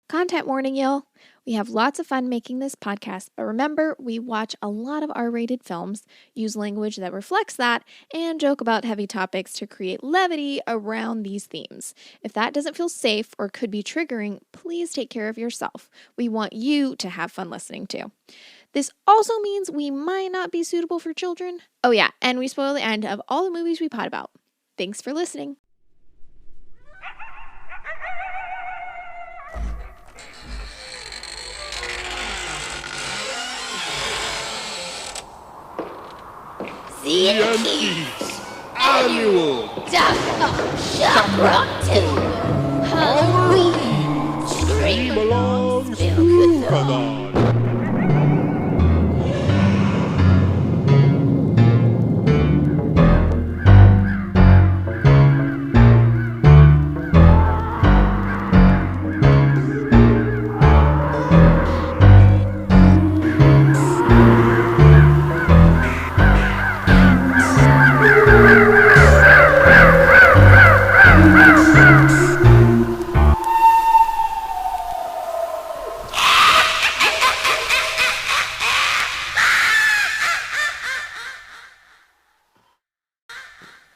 Content warning, y'all. We have lots of fun making this podcast, but remember, we watch a lot of R-rated films, use language that reflects that, and joke about heavy topics to create levity around these themes. If that doesn't feel safe or could be triggering, please take care of yourself. We want you to have fun listening too. This also means we might not be suitable for children. Oh yeah, and we spoil the end of all the movies we pod about. Thanks for listening. Yankees Annual DocOctShockRocktober. Holler-ween. Stream along Spook-a-thon.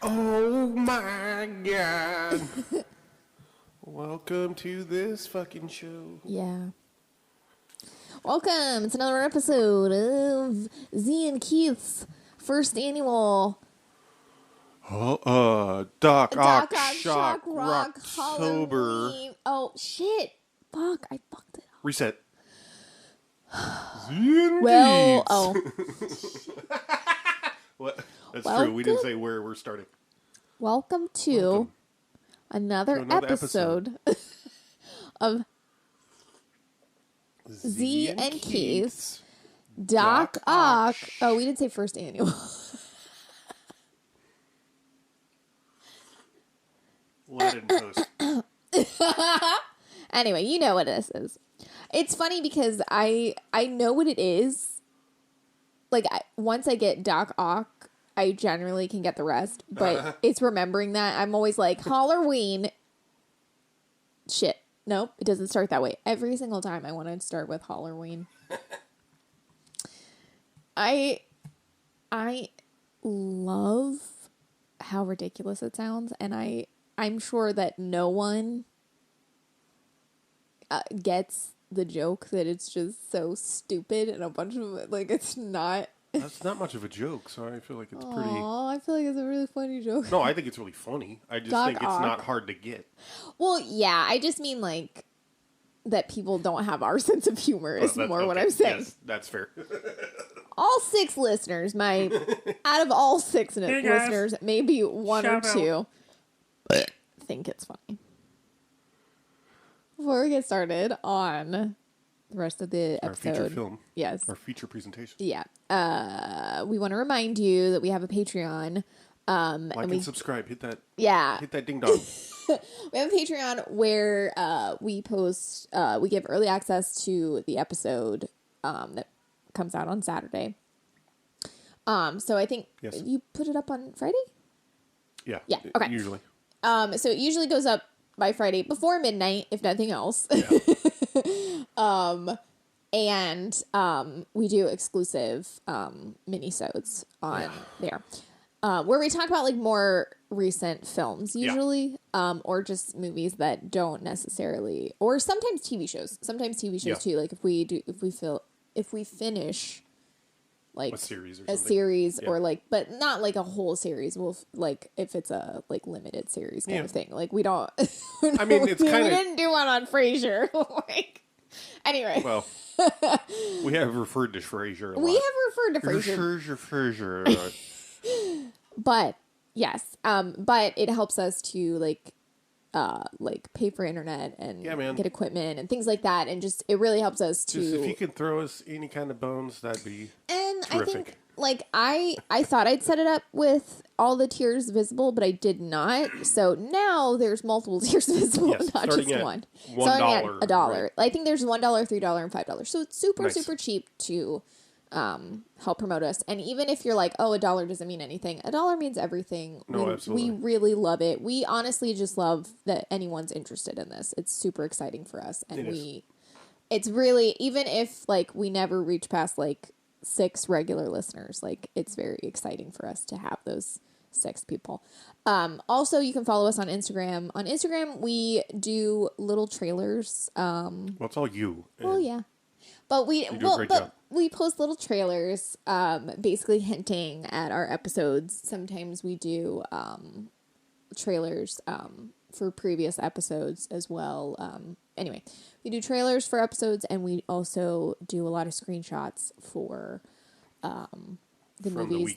Oh my god. Welcome to this fucking show. Yeah. Welcome to another episode of Z and Keith's first annual DocOctShockRocktober. Holler-ween. Oh shit! Fuck! I fucked it up. Reset. Z Well, oh. What? That's true. We didn't say where we're starting. Welcome to another episode of Z and Keith's Doc-Ock. Oh, we didn't say first annual. Let it post. Anyway, you know what this is. It's funny because I know what it is. Like, once I get Doc-Ock, I generally can get the rest. But it's remembering that. I'm always like, Hollerween. Shit. Nope, it doesn't start that way. Every single time I want to start with Hollerween. I love how ridiculous it sounds. And I'm sure that no one gets the joke that it's just so stupid and a bunch of like it's not. That's not much of a joke, so I feel like it's pretty. Oh, I feel like it's a really funny joke. No, I think it's really funny. I just think it's not hard to get. Well, yeah, I just mean like that people don't have our sense of humor is more okay. what I'm saying. Yes, that's fair. All 6 listeners, out of all 6 listeners, maybe 1 or 2 think it's funny. Before we get started on the rest of the episode, our feature film, yes, our feature presentation, yeah, we want to remind you that we have a Patreon. Like and subscribe. Hit that. Yeah, hit that ding dong. We have a Patreon where we post, we give early access to the episode that comes out on Saturday. So I think you put it up on Friday. Yeah. Yeah. Okay. Usually. So it usually goes up by Friday before midnight, if nothing else. Yeah. And we do exclusive mini-sodes on there. Where we talk about like more recent films usually, or just movies that don't necessarily, or sometimes TV shows. Sometimes TV shows too. Like if we finish like a series or like, but not like a whole series. We'll like if it's a like limited series kind of thing. Like we don't. I mean, it's kind of. We didn't do one on Frasier. Like anyway. Well, we have referred to Frasier a lot. We have referred to Frasier. But yes, but it helps us to like pay for internet and get equipment and things like that, and just it really helps us to. Just if you can throw us any kind of bones, that'd be terrific. I think like I thought I'd set it up with all the tiers visible, but I did not. So now there's multiple tiers visible, not just one. $1. Starting at $1. Right. I think there's $1, $3, and $5. So it's super cheap to help promote us. And even if you're like, oh, $1 doesn't mean anything, $1 means everything. No, absolutely. We really love it. We honestly just love that anyone's interested in this. It's super exciting for us. And it's really, even if like we never reach past like 6 regular listeners, like it's very exciting for us to have those 6 people. Also, you can follow us on Instagram. On Instagram, we do little trailers. Well, it's all you. Well, yeah. But we post little trailers, basically hinting at our episodes. Sometimes we do trailers for previous episodes as well. Anyway, we do trailers for episodes, and we also do a lot of screenshots for the movies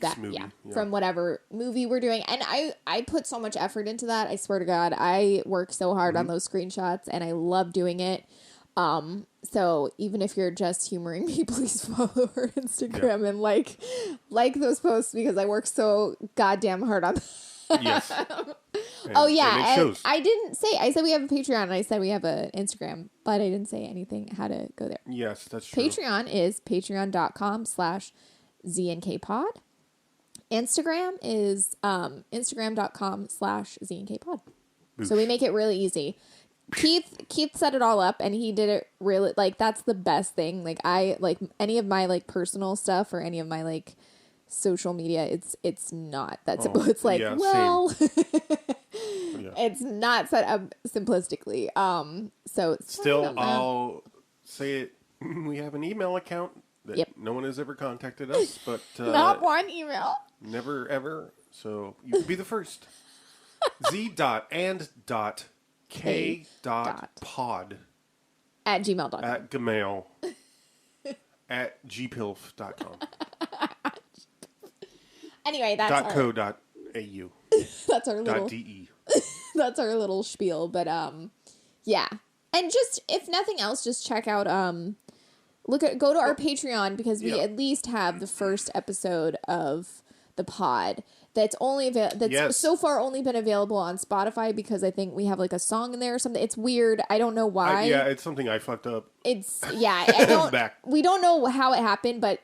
from whatever movie we're doing. And I put so much effort into that. I swear to God, I work so hard on those screenshots, and I love doing it. So even if you're just humoring me, please follow our Instagram and like those posts, because I work so goddamn hard on that. Yes. And I didn't say, I said we have a Patreon, and I said we have an Instagram, but I didn't say anything how to go there. Yes, that's true. Patreon is patreon.com/ZNKpod. Instagram is instagram.com/ZNKpod. So we make it really easy. Keith set it all up, and he did it really, like, that's the best thing. Like, I, like, any of my, like, personal stuff or any of my, like, social media, it's not that simple. It's like, it's not set up simplistically. So still, I'll say it. We have an email account that no one has ever contacted us, but not one email. Never ever. So you could be the first. Z.and.k.pod at gmail.com. At gmail at gpilf.com. Anyway, that's .co.au. That's our little .de. That's our little spiel, but yeah. And just, if nothing else, just check out go to our Patreon, because we at least have the first episode of the pod that's only so far only been available on Spotify, because I think we have like a song in there or something. It's weird. I don't know why. It's something I fucked up. We don't know how it happened, but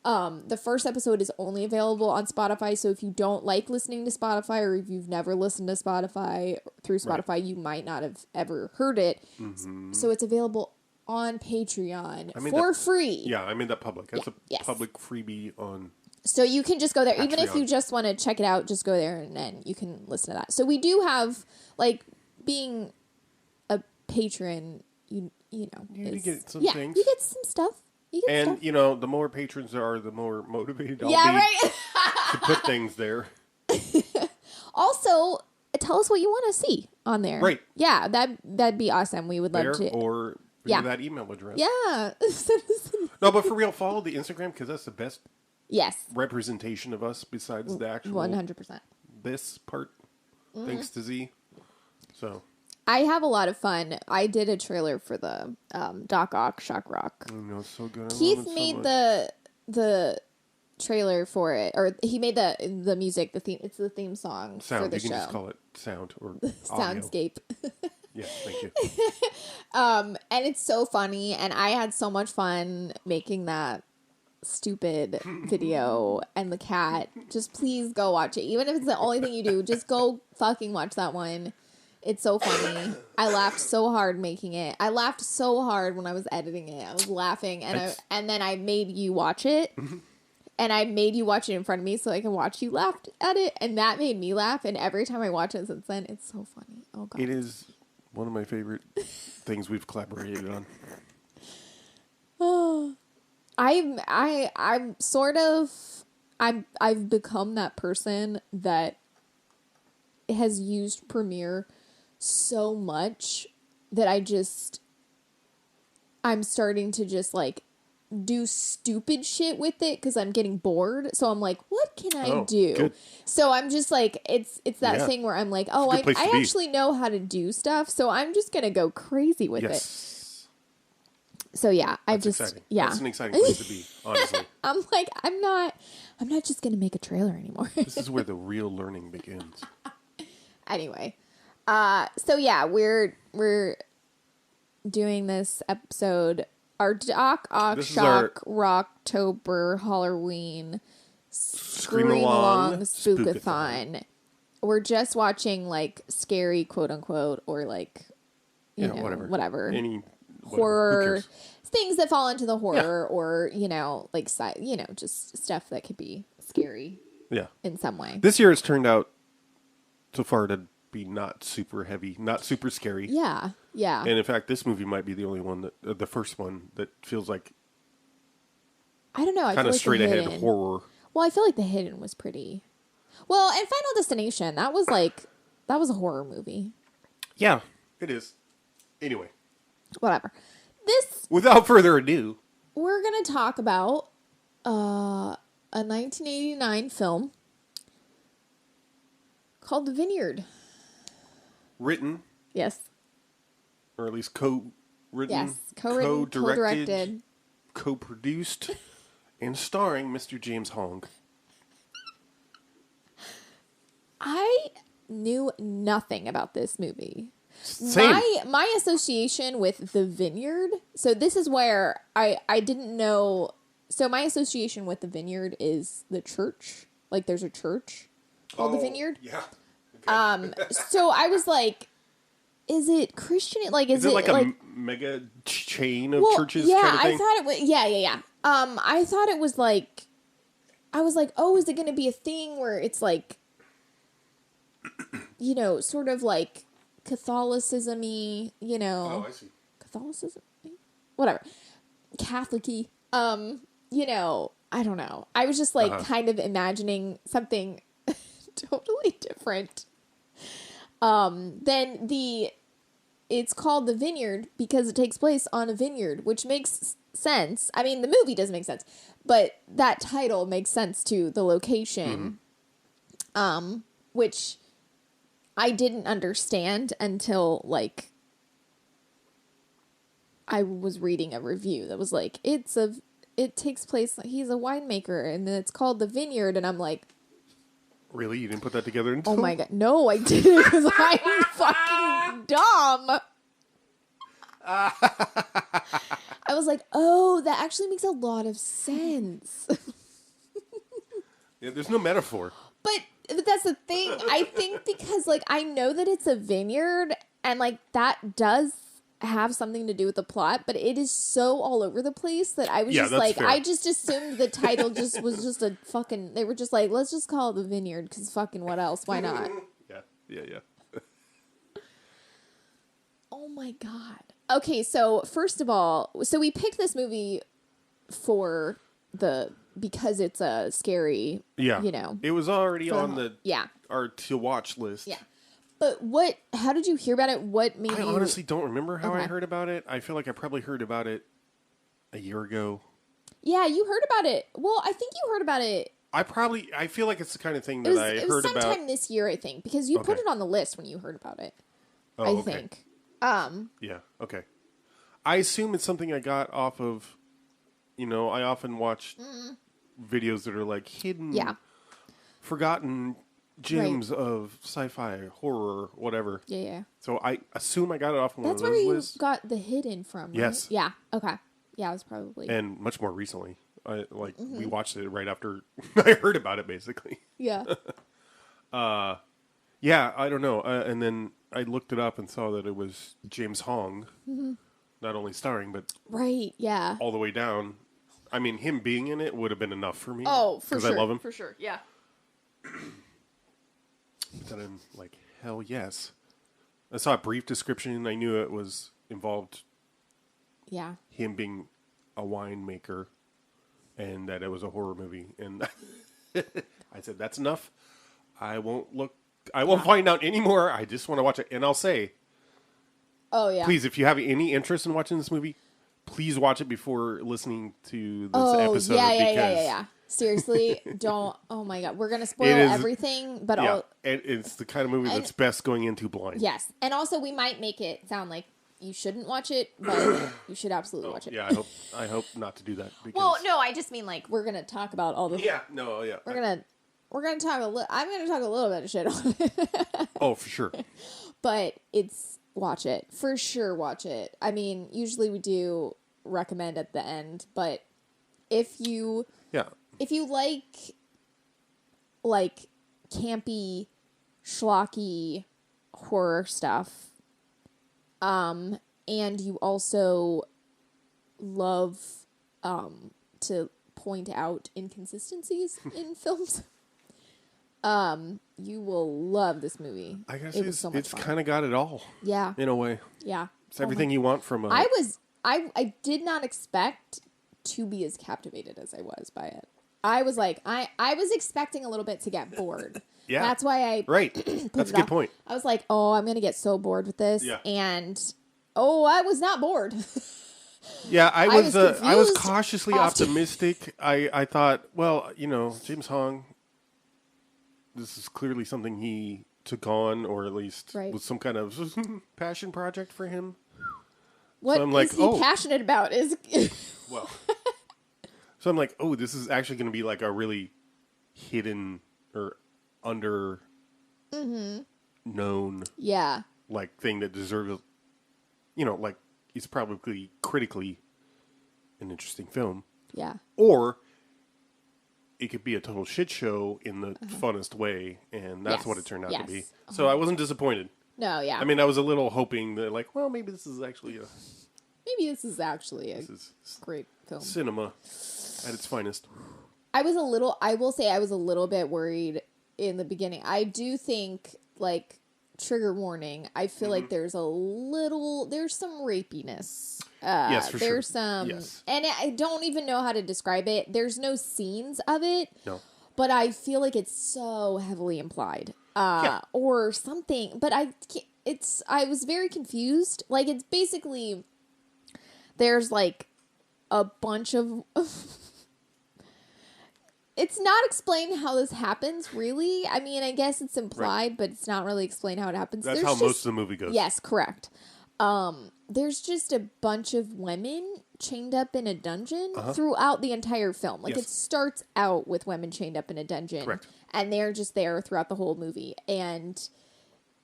the first episode is only available on Spotify. So if you don't like listening to Spotify, or if you've never listened to Spotify through Spotify, you might not have ever heard it. Mm-hmm. So it's available on Patreon for free. Yeah, I made that public. That's a public freebie on. So you can just go there. Patreon. Even if you just want to check it out, just go there, and then you can listen to that. So we do have, like, being a patron, you know. You get some things. You get some stuff. You know, the more patrons there are, the more motivated I'll be to put things there. Also, tell us what you want to see on there. Right. Yeah, that'd be awesome. We would love to. Or that email address. Yeah. No, but for real, follow the Instagram, because that's the best Yes. representation of us besides the actual 100%. This part, thanks to Z. So I have a lot of fun. I did a trailer for the DocOctShockRock. I know, it's so good. Keith made the trailer for it, or he made the music, the theme. It's the theme song for the show. You can just call it sound or soundscape. Yeah, thank you. And it's so funny, and I had so much fun making that stupid video. And the cat, just please go watch it. Even if it's the only thing you do, just go fucking watch that one. It's so funny. I laughed so hard making it. I laughed so hard when I was editing it. I was laughing, and then I made you watch it. And I made you watch it in front of me so I can watch you laugh at it, and that made me laugh. And every time I watch it since then, it's so funny. Oh god, it is one of my favorite things we've collaborated on. Oh, I've become that person that has used Premiere so much that I'm starting to just like do stupid shit with it because I'm getting bored. So I'm like, what can I do? Good. So I'm just like, it's that thing where I'm like, I actually know how to do stuff. So I'm just going to go crazy with it. So yeah, That's exciting. That's an exciting place to be, honestly. I'm like, I'm not just going to make a trailer anymore. This is where the real learning begins. Anyway, so yeah, we're doing this episode our This is our DocOctShockRocktober Hollerween Scream Along Spook-a-thon. We're just watching like scary quote unquote or like you know whatever Any horror things that fall into the horror or like just stuff that could be scary in some way. This year has turned out so far to be not super heavy, not super scary. Yeah. And in fact, this movie might be the only one that the first one that feels like I don't know. I kind of feel like straight ahead horror. Well, I feel like The Hidden was pretty. Well, and Final Destination, that was a horror movie. Yeah, it is. Anyway, whatever. Without further ado, we're gonna talk about a 1989 film called The Vineyard. Written. Yes. Or at least co-written. Yes, co-written, co-directed, co-produced, and starring Mr. James Hong. I knew nothing about this movie. Same. My association with The Vineyard, so this is where I didn't know. So my association with The Vineyard is the church. Like there's a church called The Vineyard. Yeah. Okay. So I was like, is it Christian? Like, is it like a mega chain of churches? Yeah, kind of thing? I thought it was. Yeah. I thought it was like, I was like, oh, is it going to be a thing where it's like, sort of like Catholicism-y, Oh, I see. Catholicism? Whatever. Catholic-y. I don't know. I was just like kind of imagining something totally different. Then it's called The Vineyard because it takes place on a vineyard, which makes sense. I mean, the movie doesn't make sense, but that title makes sense to the location, which I didn't understand until like I was reading a review that was like, it takes place, he's a winemaker and it's called The Vineyard. And I'm like, really? You didn't put that together until? Oh my God. No, I didn't because I'm fucking dumb. I was like, oh, that actually makes a lot of sense. Yeah, there's no metaphor. But that's the thing. I think because like I know that it's a vineyard and like that does have something to do with the plot, but it is so all over the place that I was just like, fair. I just assumed the title just was just a fucking, they were just like, let's just call it The Vineyard because fucking what else? Why not? Yeah. Oh my God. Okay, so first of all, so we picked this movie because it's a scary, It was already on our to watch list. Yeah. But how did you hear about it? What made you... I honestly don't remember how I heard about it. I feel like I probably heard about it a year ago. Yeah, you heard about it. Well, I think you heard about it... I feel like it's the kind of thing that I heard about... It was sometime this year, I think, because you put it on the list when you heard about it. I think. Yeah, okay. I assume it's something I got off of, I often watch videos that are like hidden, forgotten gems of sci-fi, horror, whatever. Yeah. So I assume I got it off one of those lists. That's where lists. you got The Hidden from, right? Yes. Yeah, okay. Yeah, it was probably... And much more recently. We watched it right after I heard about it, basically. Yeah. Yeah, I don't know. And then I looked it up and saw that it was James Hong, not only starring, but right, yeah, all the way down. I mean, him being in it would have been enough for me. Oh, for sure. Because I love him. For sure, yeah. Then I'm like, hell yes. I saw a brief description and I knew it was involved. Yeah. Him being a winemaker and that it was a horror movie. And I said, that's enough. I won't find out anymore. I just want to watch it. And I'll say, oh yeah, please, if you have any interest in watching this movie, please watch it before listening to this episode. Yeah. Seriously, don't. Oh my God, we're gonna spoil everything. But and it's the kind of movie that's best going into blind. Yes, and also we might make it sound like you shouldn't watch it, but you should absolutely watch it. Yeah, I hope not to do that. Well, no, I just mean like we're gonna talk about all the. Yeah, no, yeah. We're gonna talk a little. I'm gonna talk a little bit of shit on it. Oh, for sure. But watch it for sure. Watch it. I mean, usually we do recommend at the end, but if you like campy, schlocky horror stuff, and you also love to point out inconsistencies in films, you will love this movie. I guess it's kind of got it all. Yeah. In a way. Yeah. It's everything you want from a... I did not expect to be as captivated as I was by it. I was like, I was expecting a little bit to get bored. Yeah. That's why I... Right. That's a good point. I was like, oh, I'm going to get so bored with this. Yeah. And, I was not bored. Yeah, I was cautiously often. optimistic. I thought, well, James Hong, this is clearly something he took on, or at least was some kind of passion project for him. What so I'm like, is he passionate about? Well, so I'm like, oh, this is actually going to be like a really hidden or under known like thing that deserves, like it's probably critically an interesting film. Yeah. Or it could be a total shit show in the funnest way, and that's what it turned out to be. So I wasn't disappointed. No, yeah. I mean, I was a little hoping that, like, well, maybe this is actually a great film. Cinema at its finest. I will say I was a little bit worried in the beginning. I do think, like, trigger warning, I feel like there's some rapiness. Yes, for there's sure. some, yes. And I don't even know how to describe it. There's no scenes of it. No. But I feel like it's so heavily implied. Or something. But I was very confused. Like, it's basically, there's like a bunch of... It's not explained how this happens, really. I mean, I guess it's implied, but it's not really explained how it happens. That's how most of the movie goes. Yes, correct. There's just a bunch of women chained up in a dungeon throughout the entire film. Like, it starts out with women chained up in a dungeon. Correct. And they're just there throughout the whole movie. And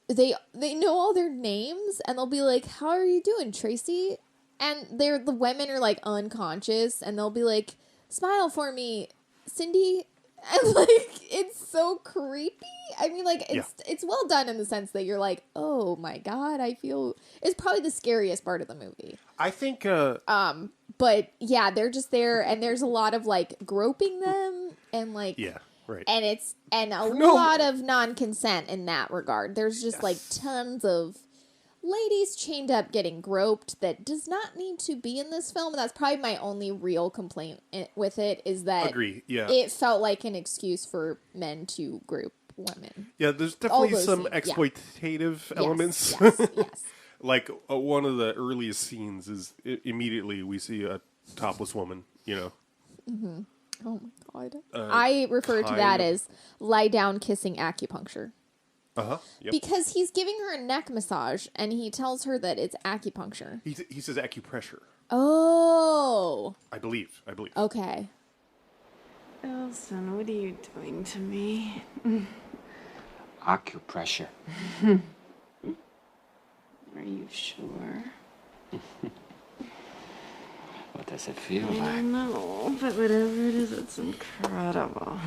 they know all their names, and they'll be like, how are you doing, Tracy? And the women are, like, unconscious, and they'll be like, smile for me, Cindy. And, like, it's so creepy. I mean, like, it's well done in the sense that you're like, oh my God, I feel... It's probably the scariest part of the movie. I think... But, yeah, they're just there, and there's a lot of, like, groping them, and, like... Yeah, right. And a lot of non-consent in that regard. There's just, like, tons of ladies chained up getting groped that does not need to be in this film. And that's probably my only real complaint with it, is that it felt like an excuse for men to grope women. Yeah, there's definitely some exploitative elements. Yes. Like, one of the earliest scenes is immediately we see a topless woman, Mm-hmm. Oh my God. I refer to that as lie down kissing acupuncture. Uh-huh. Yep. Because he's giving her a neck massage, and he tells her that it's acupuncture. He says acupressure. Oh. I believe. Okay. Elson, what are you doing to me? Acupressure. Are you sure? What does it feel I like? don't know, but whatever it is, it's incredible.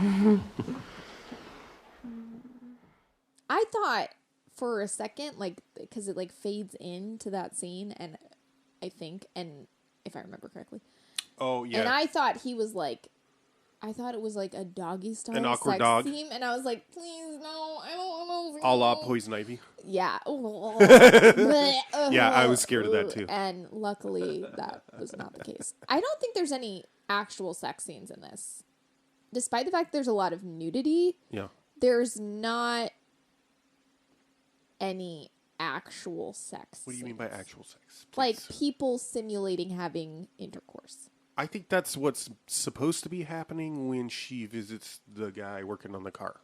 I thought for a second, like, because it, like, fades into that scene, and I think, and if I remember correctly. Oh, yeah. And I thought he was, like, I thought it was, like, a doggy style an awkward sex dog scene, and I was like, please, no, I don't know. A la Poison Ivy. Yeah. Yeah, I was scared of that, too. And luckily, that was not the case. I don't think there's any actual sex scenes in this. Despite the fact there's a lot of nudity, there's not any actual sex. What do you mean by actual sex? Please. Like, people simulating having intercourse. I think that's what's supposed to be happening when she visits the guy working on the car.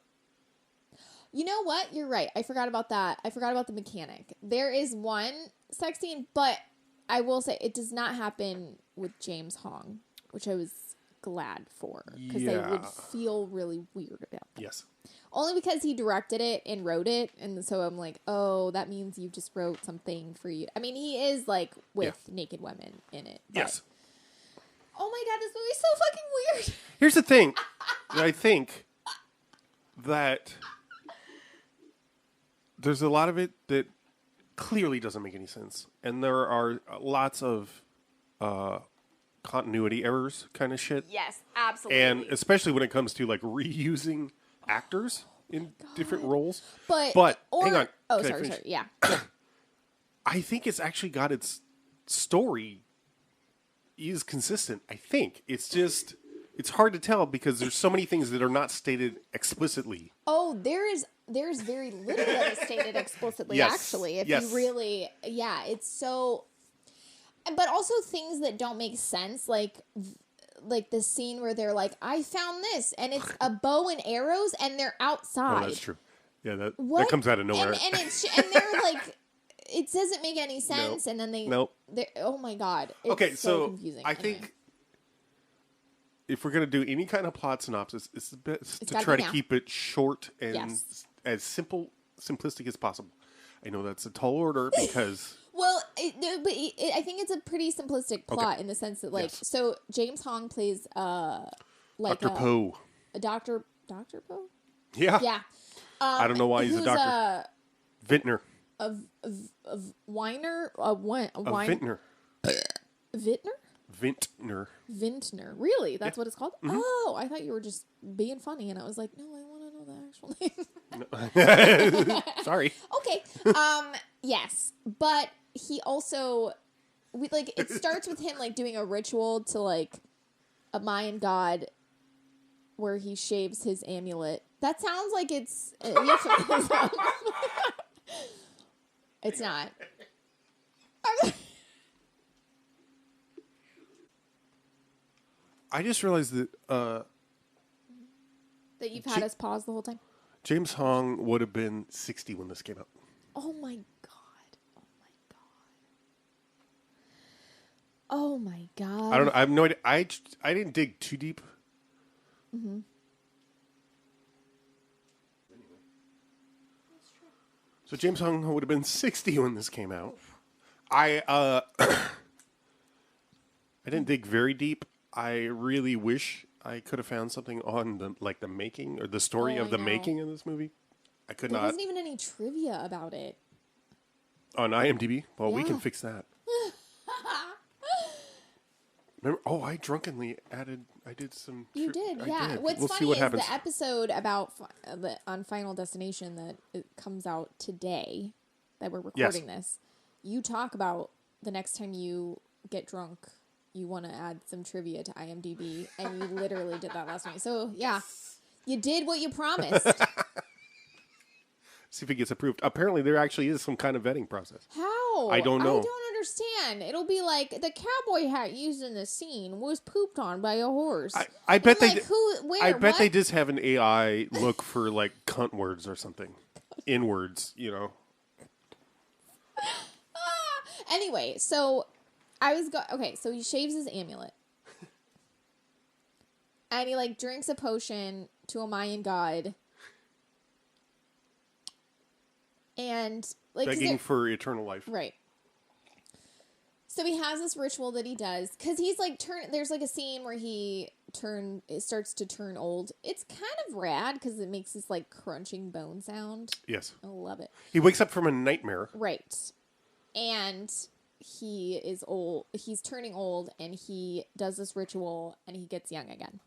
You know what? You're right. I forgot about that. I forgot about the mechanic. There is one sex scene, but I will say it does not happen with James Hong, which I was glad for, because I would feel really weird about that. Yes. Only because he directed it and wrote it, and so I'm like, oh, that means you just wrote something for you. I mean, he is, like, with naked women in it. But, yes. Oh my god, this movie's so fucking weird. Here's the thing. I think that there's a lot of it that clearly doesn't make any sense. And there are lots of continuity errors kind of shit. Yes, absolutely. And especially when it comes to like reusing actors in different roles. But hang on. Oh, Can I sorry. finish? Yeah. I think it's actually got its story is consistent. I think it's just it's hard to tell because there's so many things that are not stated explicitly. Oh, there's very little that is stated explicitly. Yes. Actually, if Yes. you really, it's so. But also things that don't make sense, like the scene where they're like, "I found this," and it's a bow and arrows, and they're outside. Oh, that's true. Yeah, that What? comes out of nowhere. And they're like, it doesn't make any sense, and then they're oh my god. It's Okay, so confusing. I think if we're gonna do any kind of plot synopsis, it's the best to gotta try be to now. keep it short and Yes. as simplistic as possible. I know that's a tall order because Well, I think it's a pretty simplistic plot in the sense that, like, Yes. so James Hong plays like Dr. Poe. a Dr. Poe. Yeah. Yeah, I don't know why he's a who's doctor. Vintner. a whiner, A wine vintner. vintner. Vintner. Really, that's what it's called. Mm-hmm. Oh, I thought you were just being funny, and I was like, no, I want to know the actual name. Sorry. Okay. Yes, but he also, it starts with him like doing a ritual to like a Mayan god, where he shaves his amulet. That sounds like it's. It's not. I just realized that That you've had us pause the whole time. James Hong would have been 60 when this came out. Oh my god! Oh my god! I don't know. I have no idea. I didn't dig too deep. Mm-hmm. So James Hong would have been 60 when this came out. I didn't dig very deep. I really wish I could have found something on the making or the story of the making of this movie. I could There not. wasn't even any trivia about it. On IMDb? Well, we can Yeah. fix that. Remember? Oh, I drunkenly added. I did some. You did, I yeah. did. What's we'll funny see what is happens. the episode about on Final Destination that it comes out today, that we're recording this. You talk about the next time you get drunk, you want to add some trivia to IMDb, and you literally did that last night. So yeah, you did what you promised. See if it gets approved. Apparently, there actually is some kind of vetting process. How? I don't know. I don't understand. It'll be like the cowboy hat used in the scene was pooped on by a horse. I bet they. Where? I bet what? they just have an AI look for like cunt words or something, in words. Anyway, so okay, so he shaves his amulet. And he like drinks a potion to a Mayan god. And like begging for eternal life. right. So he has this ritual that he does cuz he's like there's like a scene where it starts to turn old. It's kind of rad cuz it makes this like crunching bone sound. Yes. I love it. He wakes up from a nightmare. Right. And he is old. He's turning old, and he does this ritual, and he gets young again.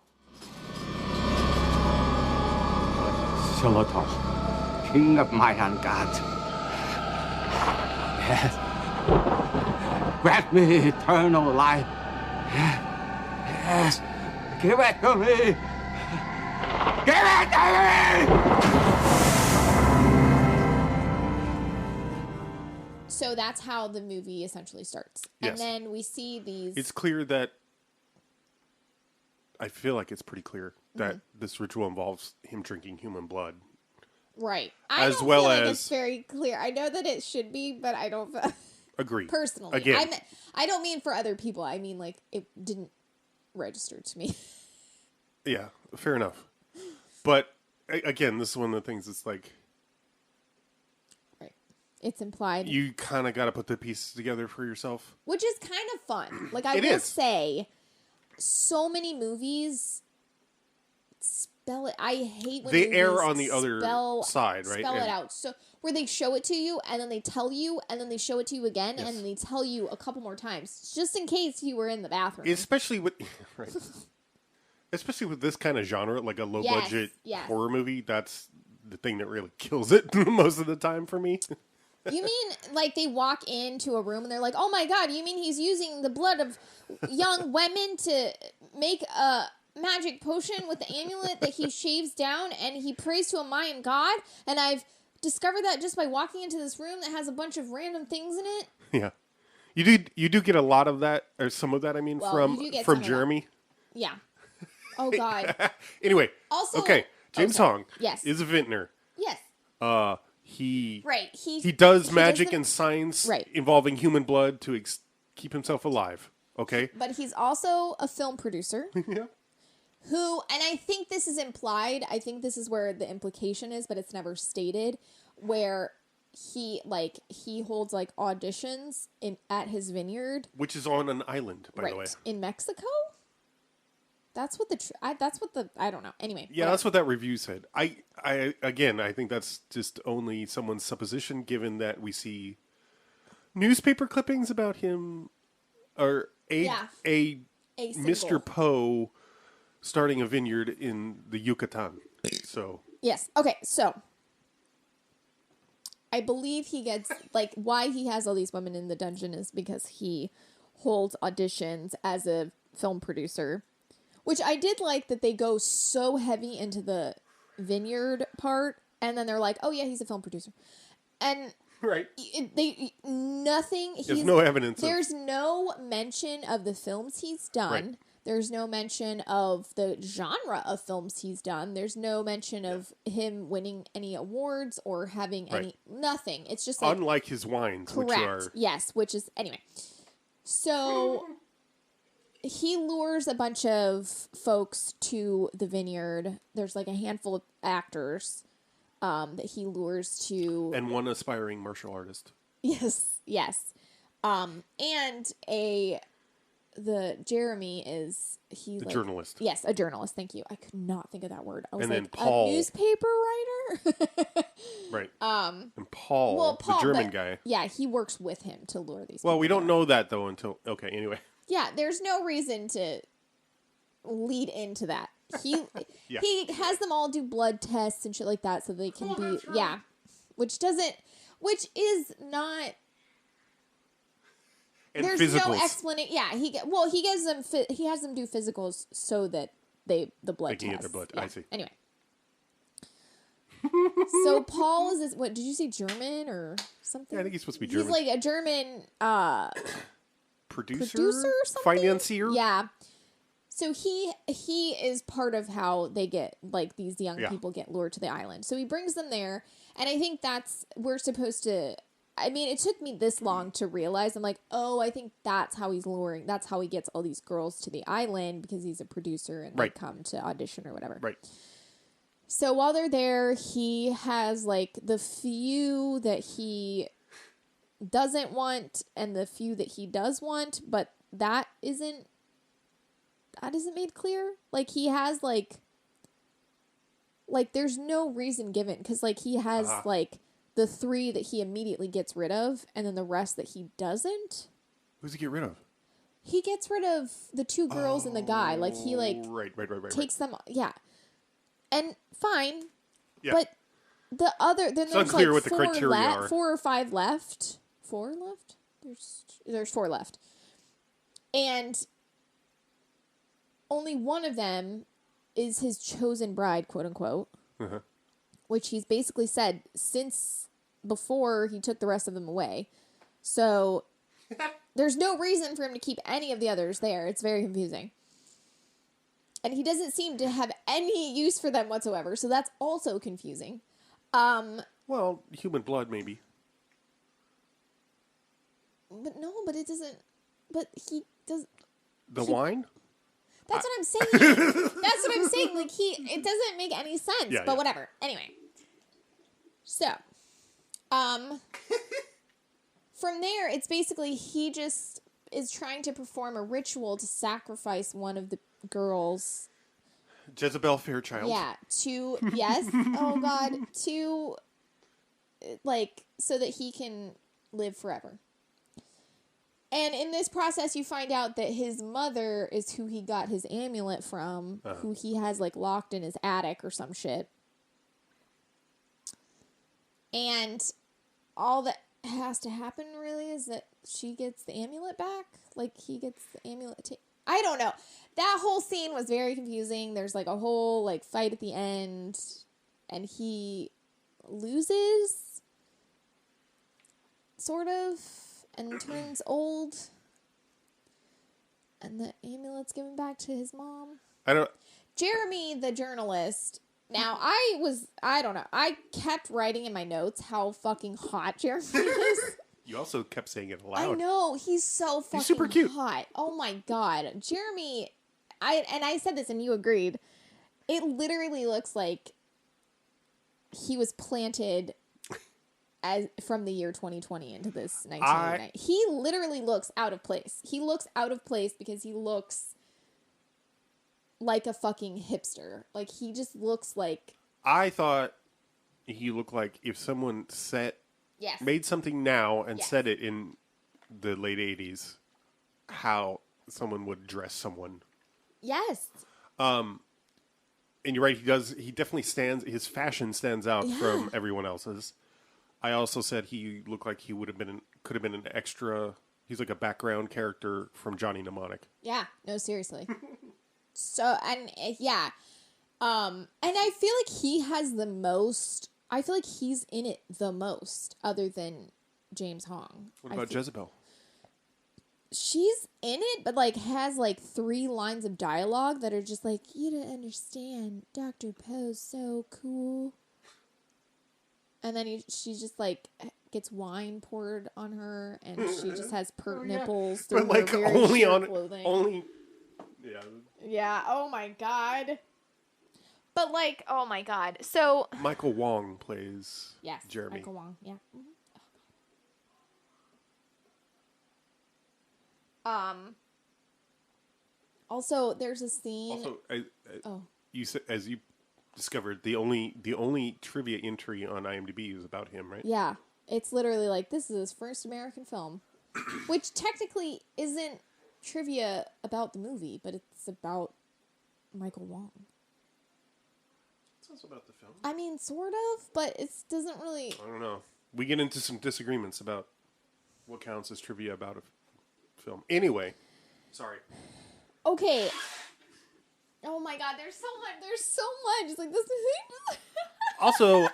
Shomotos, king of Mayan gods. Yes. Grant me eternal life. Yes. Give it to me. Give it to me! So that's how the movie essentially starts. Yes. And then we see these... It's clear that... I feel like it's pretty clear that this ritual involves him drinking human blood. Right. As don't well feel like as- it's very clear. I know that it should be, but I don't... Agree. Personally. Again. I don't mean for other people. I mean, like, it didn't register to me. Yeah, fair enough. But, again, this is one of the things that's like... Right. It's implied. You kind of got to put the pieces together for yourself. Which is kind of fun. Like, I It will is. say, so many movies spell it. I hate when they movies err on the other side, right? Spell it out. So where they show it to you, and then they tell you, and then they show it to you again, and then they tell you a couple more times, just in case you were in the bathroom. Especially with especially with this kind of genre, like a low budget horror movie. That's the thing that really kills it most of the time for me. You mean like they walk into a room and they're like, "Oh my God! You mean he's using the blood of young women to make a magic potion with the amulet that he shaves down and he prays to a Mayan god?" And I've discovered that just by walking into this room that has a bunch of random things in it. Yeah, you do get a lot of that, or some of that. I mean, from Jeremy. Yeah. Oh God. Anyway. Also. Okay. James Hong. Yes. Is a vintner. Yes. He he does magic and science involving human blood to keep himself alive. Okay. But he's also a film producer. Yeah. Who, and I think this is implied, I think this is where the implication is, but it's never stated, where he holds like auditions at his vineyard. Which is on an island, by the way. In Mexico? That's what I don't know. Anyway. Yeah, that's what that review said. I think that's just only someone's supposition, given that we see newspaper clippings about him, or a Mr. Poe starting a vineyard in the Yucatan. So. Yes. Okay, so I believe he gets, like, why he has all these women in the dungeon is because he holds auditions as a film producer. Which I did like that they go so heavy into the vineyard part, and then they're like, "Oh yeah, he's a film producer," and there's no evidence. There's no mention of the films he's done. Right. There's no mention of the genre of films he's done. There's no mention of him winning any awards or having nothing. It's just like, unlike his wines, correct. Which is anyway. So. He lures a bunch of folks to the vineyard. There's like a handful of actors that he lures to. And one aspiring martial artist. Yes. And Jeremy is the journalist. Yes, a journalist. Thank you. I could not think of that word. I was and then Paul, a newspaper writer. Right. And Paul, the German guy. Yeah, he works with him to lure these. Well, we don't know that though until anyway. Yeah, there's no reason to lead into that. He has them all do blood tests and shit like that so they can which is not. And there's physicals. No explanation. Yeah, he has them do physicals so that the blood they can get their blood. Yeah. I see. Anyway. So Paul is what did you say, German or something? Yeah, I think he's supposed to be German. He's like a German producer or something? Financier? Yeah. So he is part of how they get, like, these young people get lured to the island. So he brings them there, and I think we're supposed to, I mean, it took me this long to realize, I'm like, oh, I think that's how he's luring, that's how he gets all these girls to the island, because he's a producer and they come to audition or whatever. Right. So while they're there, he has, like, the few that he doesn't want and the few that he does want, but that isn't made clear. Like, he has like there's no reason given, because like he has like the 3 that he immediately gets rid of, and then the rest that he doesn't. Who's he get rid of? He gets rid of the 2 girls and the guy. Like, he like takes them. Yeah, and fine. Yeah. But the other, then there's like what the criteria are. 4 or 5 left. 4 left? There's 4 left. And only one of them is his chosen bride, quote unquote. Uh-huh. Which he's basically said since before he took the rest of them away. So there's no reason for him to keep any of the others there. It's very confusing. And he doesn't seem to have any use for them whatsoever. So that's also confusing. Well, human blood, maybe. But it doesn't. But he does. Wine? That's what I'm saying. That's what I'm saying. Like, it doesn't make any sense. Yeah, but whatever. Anyway. So, from there, it's basically he just is trying to perform a ritual to sacrifice one of the girls. Jezebel Fairchild. Yeah, yes. Oh God, so that he can live forever. And in this process, you find out that his mother is who he got his amulet from, who he has locked in his attic or some shit. And all that has to happen really is that she gets the amulet back. He gets the amulet. I don't know. That whole scene was very confusing. There's a whole fight at the end, and he loses, sort of, and turns old. And the amulet's given back to his mom. Jeremy, the journalist. Now, I don't know. I kept writing in my notes how fucking hot Jeremy is. You also kept saying it aloud. I know. He's so fucking super cute. hot. Oh my God. Jeremy, I said this and you agreed. It literally looks like he was planted from the year 2020 into this 1989. He literally looks out of place. He looks out of place because he looks like a fucking hipster. He just looks like... I thought he looked like if someone made something now and said it in the late 80s, how someone would dress someone. Yes. And you're right, he definitely his fashion stands out from everyone else's. I also said he looked like he could have been an extra, he's like a background character from Johnny Mnemonic. Yeah, no, seriously. And I feel like he has the most, I feel like he's in it the most, other than James Hong. What about Jezebel? She's in it, but has 3 lines of dialogue that are just you don't understand. Dr. Poe's so cool. And then she just gets wine poured on her, and she just has pert nipples through her very only sheer on clothing. Yeah. Yeah. Oh my God. But oh my God. So Michael Wong plays Jeremy. Michael Wong. Yeah. Mm-hmm. Also, there's a scene. Also, you said, as you discovered, the only trivia entry on IMDb is about him, right? Yeah, it's literally this is his first American film, which technically isn't trivia about the movie, but it's about Michael Wong. It's also about the film. I mean, sort of, but it doesn't really. I don't know. We get into some disagreements about what counts as trivia about a film. Anyway, sorry. Okay. Oh my God, there's so much. There's so much. This. Also,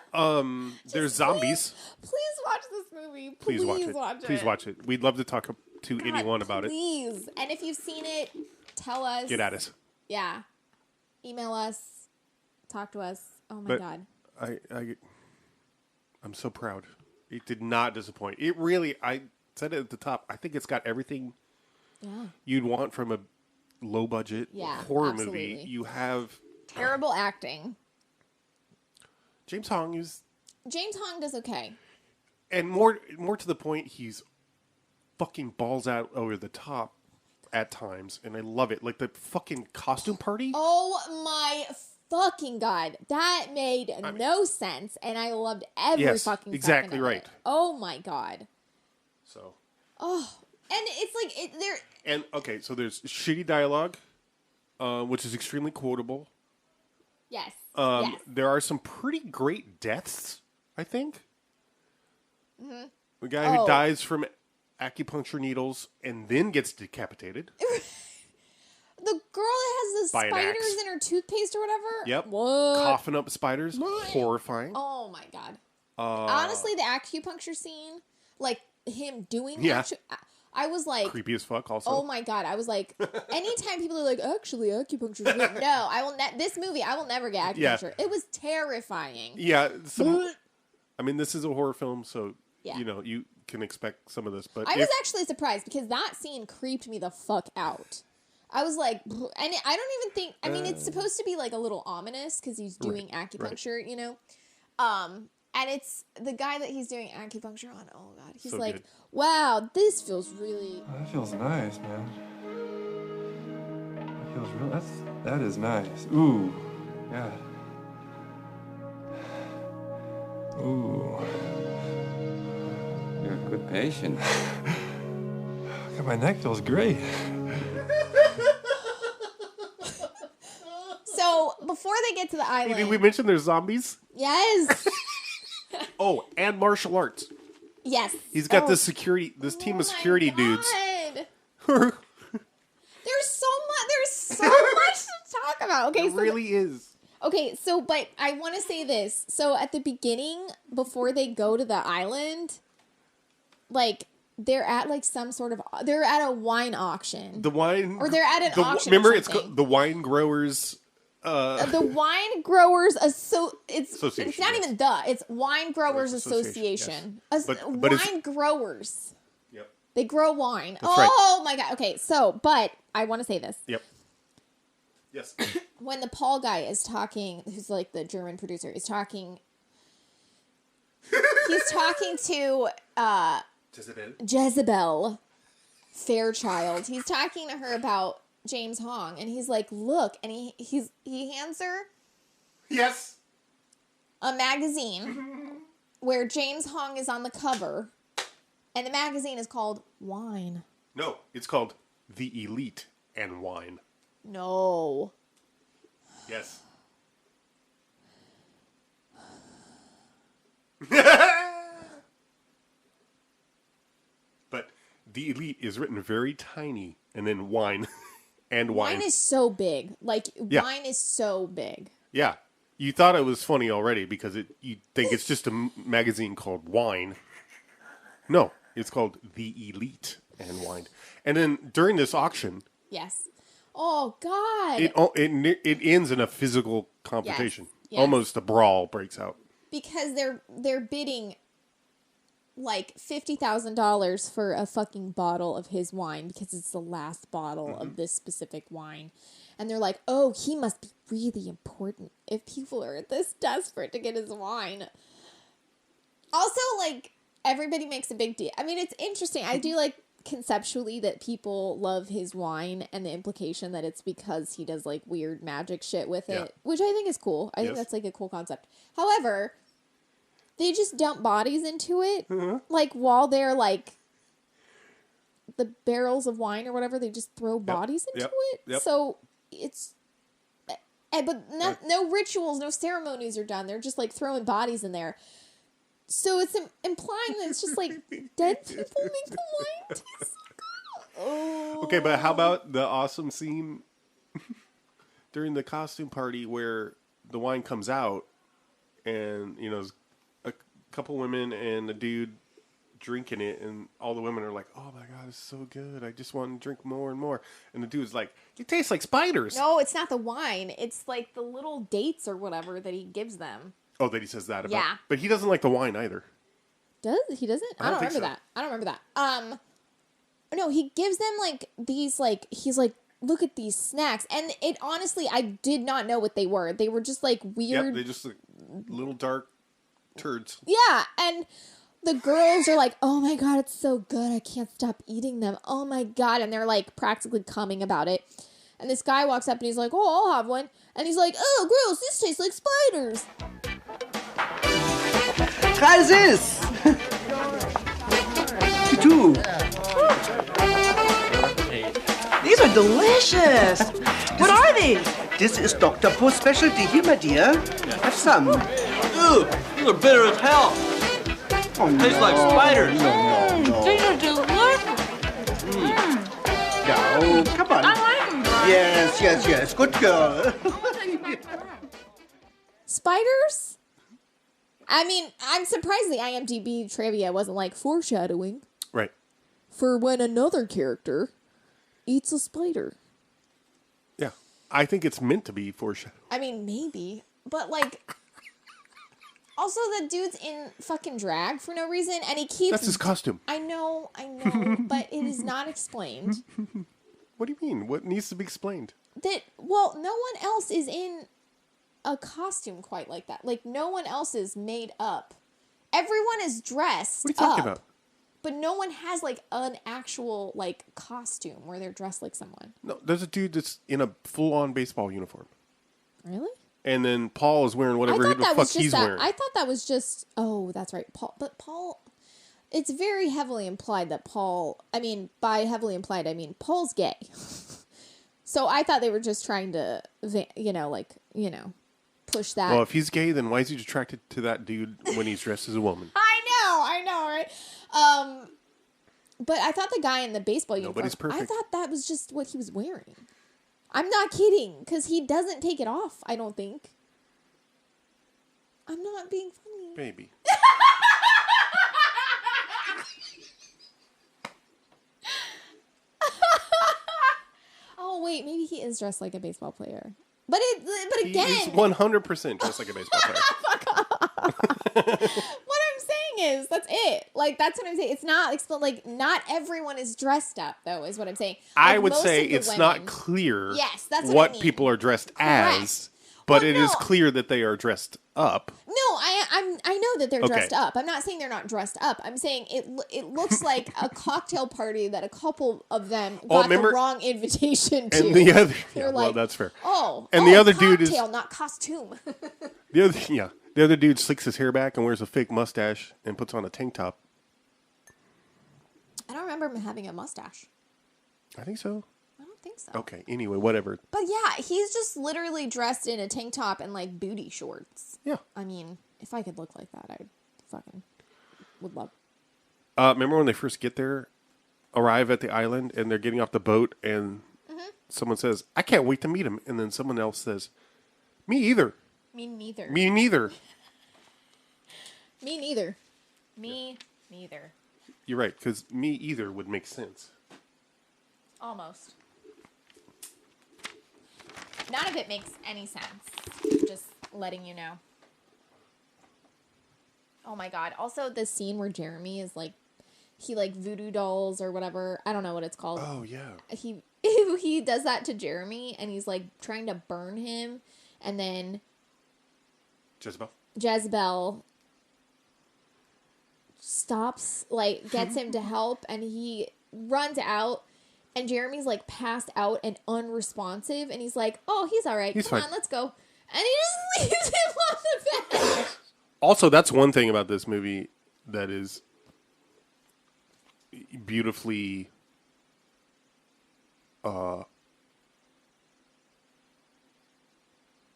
there's zombies. Please watch this movie. Please watch it. Please watch it. We'd love to talk to anyone about it. Please. And if you've seen it, tell us. Get at us. Yeah. Email us. Talk to us. Oh my God. I'm so proud. It did not disappoint. It really, I said it at the top, I think it's got everything you'd want from a low budget horror movie. You have terrible acting. James Hong does okay. And more to the point, he's fucking balls out over the top at times, and I love it. The fucking costume party. Oh my fucking God. That made no sense, and I loved every fucking exactly second of right. it. Oh my God. So. Oh. And it's there. And okay, so there's shitty dialogue, which is extremely quotable. Yes. There are some pretty great deaths, I think. Mm-hmm. The guy who dies from acupuncture needles and then gets decapitated. The girl that has the spiders in her toothpaste or whatever. Yep. What? Coughing up spiders. Horrifying. Oh my God. Honestly, the acupuncture scene, him doing I was creepy as fuck. Also, oh my God, I was anytime people are actually acupuncture is good. No, I will. This movie, I will never get acupuncture. It was terrifying. Yeah, I mean, this is a horror film, so you can expect some of this. But I was actually surprised because that scene creeped me the fuck out. I was and I don't even think. I mean, it's supposed to be a little ominous because he's doing acupuncture, And it's the guy that he's doing acupuncture on. Oh, God. He's So like, good. wow, this feels really... Oh, that feels nice, man. That feels real. That is nice. Ooh, yeah. Ooh. You're a good patient. God, my neck feels great. So, before they get to the island... Did we mention there's zombies? Yes. Oh, and martial arts. Yes. He's got this team of security dudes. There's so much to talk about. Okay, It really is. Okay, so, but I want to say this. So, at the beginning, before they go to the island, like, they're at, like, they're at a wine auction. The wine... Or they're at an auction Remember, or it's something. the wine growers... The Wine Growers Association. It's not even it's Wine Growers Association. Yes. Wine growers. Yep. They grow wine. That's right. Oh my God. Okay, so, but I want to say this. Yep. Yes. When the Paul guy is talking, who's like the German producer, he's talking to Jezebel Fairchild. He's talking to her about James Hong, and he's like, look, and he hands her Yes. a magazine where James Hong is on the cover, and the magazine is called Wine. No, it's called The Elite and Wine. No. Yes. But The Elite is written very tiny, and then wine and wine. Wine is so big. Like, Yeah. wine is so big. Yeah. You thought it was funny already because you think it's just a magazine called Wine. No, it's called The Elite and Wine. And then during this auction, Yes. Oh, God. it ends in a physical confrontation. Yes. Almost a brawl breaks out. Because they're bidding like $50,000 for a fucking bottle of his wine because it's the last bottle of this specific wine. And they're like, oh, he must be really important if people are this desperate to get his wine. Also, like, everybody makes a big deal. I mean, it's interesting. I do like conceptually that people love his wine and the implication that it's because he does like weird magic shit with it, Yeah. which I think is cool. I think Yes. that's like a cool concept. However, they just dump bodies into it, like while they're like the barrels of wine or whatever. They just throw bodies into it. Yep. So it's, but no rituals, no ceremonies are done. They're just like throwing bodies in there. So it's implying that it's just like dead people make the wine taste good. Oh. Okay, but how about the awesome scene during the costume party where the wine comes out and, you know, there's a couple women and a dude drinking it, and all the women are like, oh my God, it's so good. I just want to drink more and more. And the dude's like, it tastes like spiders. No, it's not the wine. It's like the little dates or whatever that he gives them. Oh, that he says that about. Yeah. But he doesn't like the wine either. He doesn't? I don't think remember so. that. I don't remember that. No, he gives them like these, like, he's like, look at these snacks. And it honestly, I did not know what they were. They were just like weird. Yep, they just like little dark turds. Yeah, and the girls are like, oh my God, it's so good. I can't stop eating them. Oh my God. And they're like practically coming about it. And this guy walks up and he's like, oh, I'll have one. And he's like, oh, gross, this tastes like spiders. Try this! You too. These are delicious! What are these? This is Dr. Po's specialty. Here, my dear. Have some. Ew, these are bitter as hell. Oh, Tastes like spiders. These are delicious. Yeah, oh, come on. I like them, bro. Yes. Good girl. Spiders? I mean, I'm surprised the IMDb trivia wasn't like foreshadowing Right. for when another character eats a spider. Yeah. I think it's meant to be foreshadowing. I mean, maybe. But, like, also the dude's in fucking drag for no reason, and he keeps... That's his costume. I know, but it is not explained. What do you mean? What needs to be explained? That, well, no one else is in a costume quite like that. Like, no one else is made up everyone is dressed What are you talking about? but no one has, like, an actual, like, costume where they're dressed like someone. No, there's a dude that's in a full-on baseball uniform. Really? And then Paul is wearing whatever the fuck he's wearing. I thought that was just... Oh, that's right. Paul... It's very heavily implied that by heavily implied, I mean Paul's gay. So I thought they were just trying to, push that. Well, if he's gay, then why is he attracted to that dude when he's dressed as a woman? I know, right? But I thought the guy in the baseball uniform, Nobody's perfect. I thought that was just what he was wearing. I'm not kidding, because he doesn't take it off, I don't think. I'm not being funny. Baby. Oh, wait, maybe he is dressed like a baseball player. But again... He's 100% dressed like a baseball player. Fuck off. What I'm saying is, that's it. Like, that's what I'm saying. It's not, not everyone is dressed up, though, is what I'm saying. I Like, would most say of the it's women- not clear Yes, that's what what I mean. people are dressed Correct. as, but Well, it is no. clear that they are dressed up. No, I know that they're Okay. dressed up. I'm not saying they're not dressed up. I'm saying it looks like a cocktail party that a couple of them got remember- the wrong invitation to. And the other, They're well, like, that's fair. And the other dude is cocktail, not costume. the other dude slicks his hair back and wears a fake mustache and puts on a tank top. I don't remember him having a mustache. I think so. I don't think so. Okay, anyway, whatever. But yeah, he's just literally dressed in a tank top and like booty shorts. Yeah. I mean, if I could look like that, I fucking would love. Remember when they first arrive at the island, and they're getting off the boat, and someone says, "I can't wait to meet him," and then someone else says, "Me either." Me neither. Me neither. Me neither. Me neither. You're right, because me either would make sense. Almost. None of it makes any sense. Just letting you know. Oh my god. Also, the scene where Jeremy is like, he like voodoo dolls or whatever. I don't know what it's called. Oh, yeah. He does that to Jeremy and he's like trying to burn him. And then Jezebel stops, like gets him to help, and he runs out. And Jeremy's like passed out and unresponsive, and he's like, "Oh, he's all right. He's Come fine. on, let's go." And he just leaves him on the bed. Also, that's one thing about this movie that is beautifully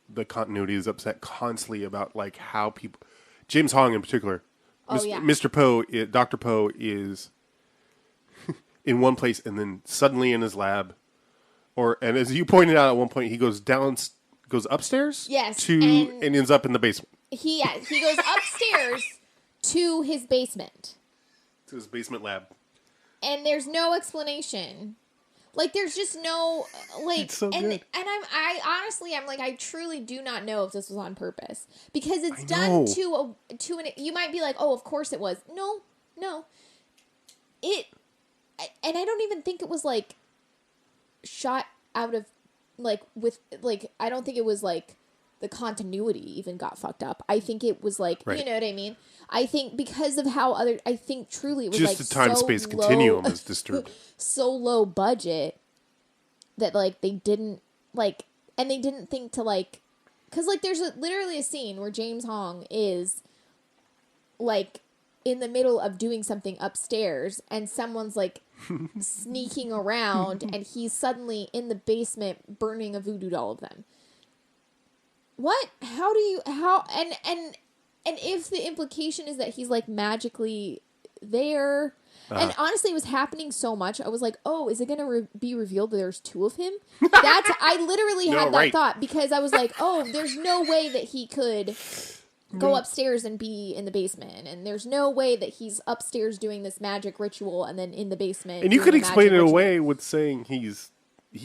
the continuity is upset constantly about like how people, James Hong in particular, Mr. Poe, Dr. Poe is in one place and then suddenly in his lab, and as you pointed out at one point, he goes upstairs, Yes, and ends up in the basement. He goes upstairs to his basement, To his basement lab. and there's no explanation. Like, there's just no, like, It's so and good. I honestly, I'm like, I truly do not know if this was on purpose, because it's I done know. to an, you might be like, oh, of course it was. No, and I don't even think it was like shot out of, like, with, like, I don't think it was like the continuity even got fucked up. I think it was like, Right. you know what I mean? I think because of how I think truly it was Just like the time-space so continuum low, is disturbed. so low budget that like they didn't like, and they didn't think to like, because like there's literally a scene where James Hong is like in the middle of doing something upstairs, and someone's like sneaking around, and he's suddenly in the basement burning a voodoo doll of them. What? And if the implication is that he's like magically there, and honestly, it was happening so much, I was like, oh, is it going to be revealed that there's two of him? I literally had that thought, because I was like, oh, there's no way that he could go upstairs and be in the basement, and there's no way that he's upstairs doing this magic ritual and then in the basement. And you could doing a explain it magic ritual. away with saying he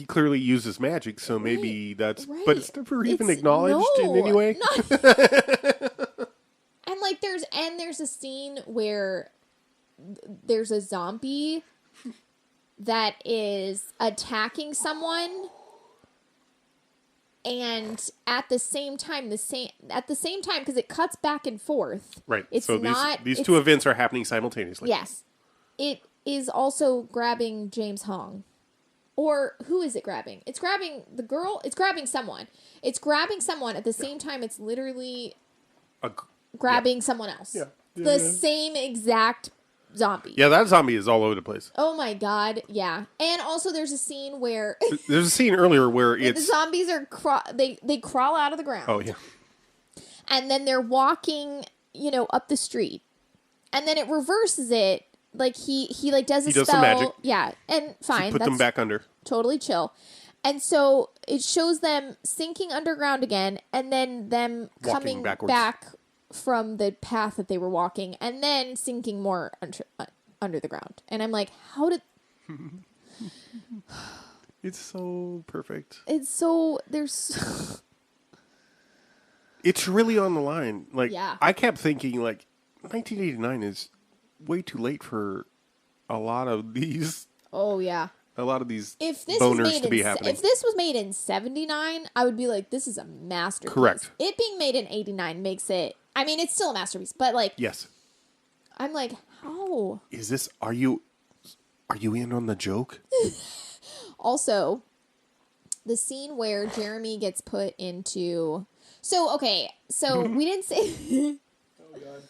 clearly uses magic, so maybe that's, right. but it's never even acknowledged No, in any way. And like there's a scene where there's a zombie that is attacking someone, And at the same time, because it cuts back and forth. Right. It's so not, these two events are happening simultaneously. Yes. It is also grabbing James Hong. Or who is it grabbing? It's grabbing the girl. It's grabbing someone. It's grabbing someone at the same time. It's literally grabbing someone else. Yeah. The same exact zombie. Yeah, that zombie is all over the place. Oh my god, yeah. And also there's a scene where... There's a scene earlier where the zombies are... They crawl out of the ground. Oh, yeah. And then they're walking, up the street. And then it reverses it. Like, he does a spell. Some magic. Yeah, and fine. Put them back under. Totally chill. And so it shows them sinking underground again, and then them coming back from the path that they were walking, and then sinking more under the ground. And I'm like, how did... It's so perfect. It's so... There's... It's really on the line. Like, yeah. I kept thinking, 1989 is way too late for a lot of these. Oh, yeah. A lot of these boners to be happening. If this was made in 79, I would be like, this is a masterpiece. Correct. It being made in 89 makes it... I mean, it's still a masterpiece, but Yes. I'm like, how? Is this... Are you in on the joke? Also, the scene where Jeremy gets put into... So, okay. So, we didn't say... Oh, God.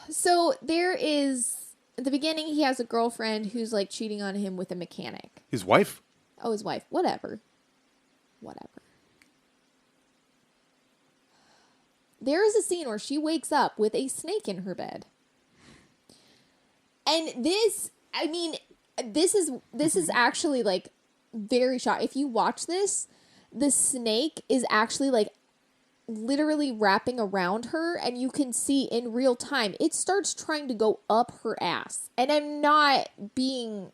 So, there is... At the beginning, he has a girlfriend who's, cheating on him with a mechanic. His wife? Oh, his wife. Whatever. There is a scene where she wakes up with a snake in her bed. And this is actually, very shocking. If you watch this, the snake is actually, literally wrapping around her, and you can see in real time it starts trying to go up her ass. And I'm not being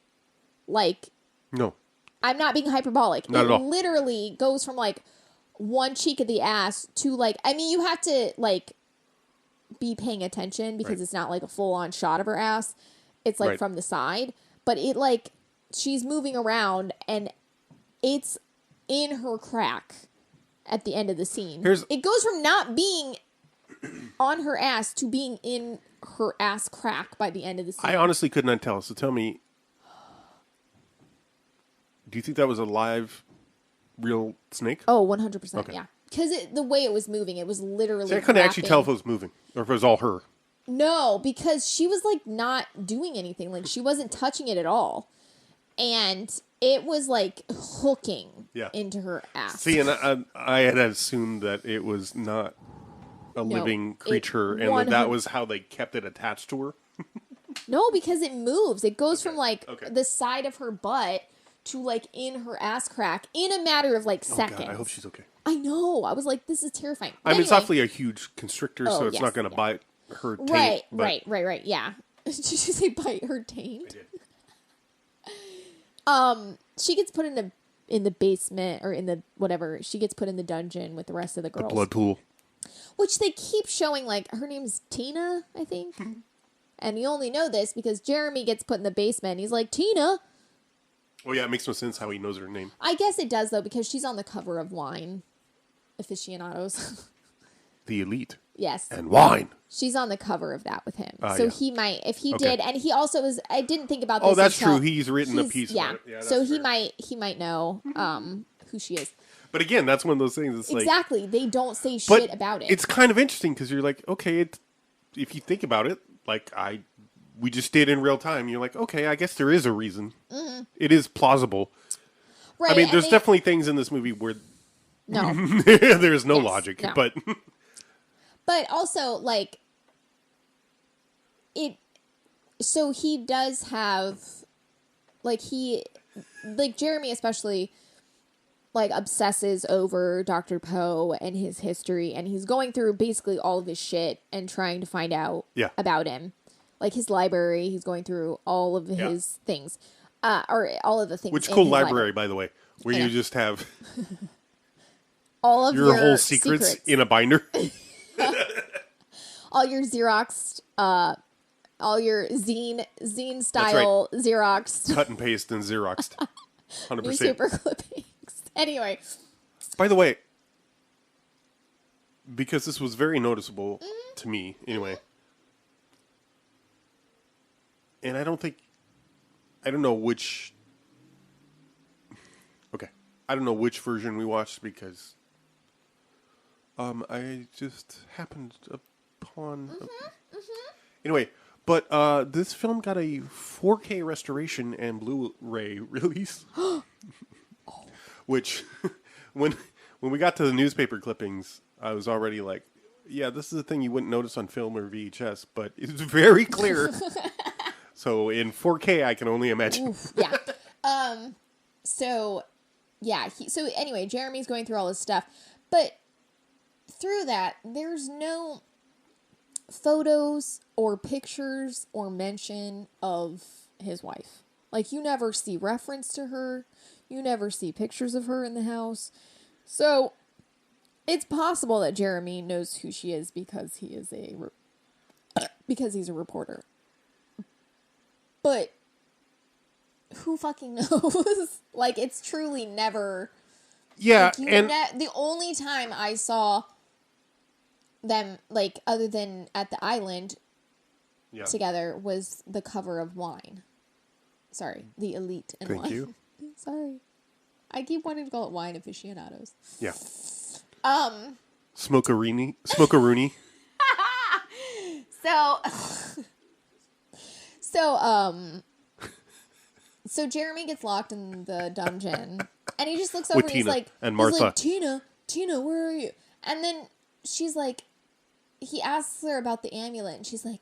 No. I'm not being hyperbolic. Not at all. It literally goes from one cheek of the ass to you have to be paying attention because it's not a full on shot of her ass. It's from the side, but it she's moving around and it's in her crack. At the end of the scene, it goes from not being on her ass to being in her ass crack by the end of the scene. I honestly could not tell. So tell me, do you think that was a live, real snake? Oh, 100%. Yeah, because the way it was moving, it was literally. See, I couldn't actually tell if it was moving or if it was all her. No, because she was not doing anything. She wasn't touching it at all, and it was hooking into her ass. See, and I had assumed that it was not a living creature, and that was how they kept it attached to her. No, because it moves. It goes from the side of her butt to in her ass crack in a matter of seconds. God, I hope she's okay. I know. I was like, this is terrifying. But anyway, it's awfully a huge constrictor, so it's not going to bite her taint. Right. Yeah. Did you say bite her taint? I did. She gets put in the basement or in the whatever. She gets put in the dungeon with the rest of the girls. The blood pool. Which they keep showing her name's Tina, I think. And you only know this because Jeremy gets put in the basement and he's like, Tina. Oh yeah, it makes no sense how he knows her name. I guess it does though because she's on the cover of Wine Aficionados. The Elite. Yes. And Wine. She's on the cover of that with him. So he might, if he did, and he also is, I didn't think about this. Oh, that's true. He's written a piece yeah. about it. Yeah, so fair. he might know who she is. But again, that's one of those things. It's exactly. They don't say shit about it. It's kind of interesting because you're like, okay, if you think about it, we just did in real time. You're like, okay, I guess there is a reason. Mm-hmm. It is plausible. Right. I mean, there's definitely things in this movie where there's no logic, no. But also it. So he does have Jeremy especially obsesses over Dr. Poe and his history, and he's going through basically all of his shit and trying to find out about him. His library, he's going through all of his things. Or all of the things. Which cool library, by the way, where you just have all of your whole secrets in a binder. All your Xeroxed, all your zine style Xeroxed. Cut and paste and Xeroxed. 100%. Newspaper clippings. Anyway, By the way, because this was very noticeable to me, anyway. And I don't know which. Okay, I don't know which version we watched because I just happened upon. Anyway, but this film got a 4K restoration and Blu-ray release, which when we got to the newspaper clippings, I was already like, yeah, this is a thing you wouldn't notice on film or VHS, but it's very clear. So in 4K, I can only imagine. Oof, yeah. So anyway, Jeremy's going through all his stuff, but through that, there's no photos or pictures or mention of his wife. Like, you never see reference to her. You never see pictures of her in the house. So it's possible that Jeremy knows who she is because he's a reporter. But who fucking knows? Like, it's truly never. Yeah, like, and the only time I saw them, like, other than at the island together, was the cover of Wine. Sorry, the Elite and Wine. Thank you. Sorry, I keep wanting to call it Wine Aficionados. Yeah. Smoke-a-rooney. So Jeremy gets locked in the dungeon, and he just looks over With and he's Tina like, and Martha. Tina, where are you? And then she's like, he asks her about the amulet, and she's like,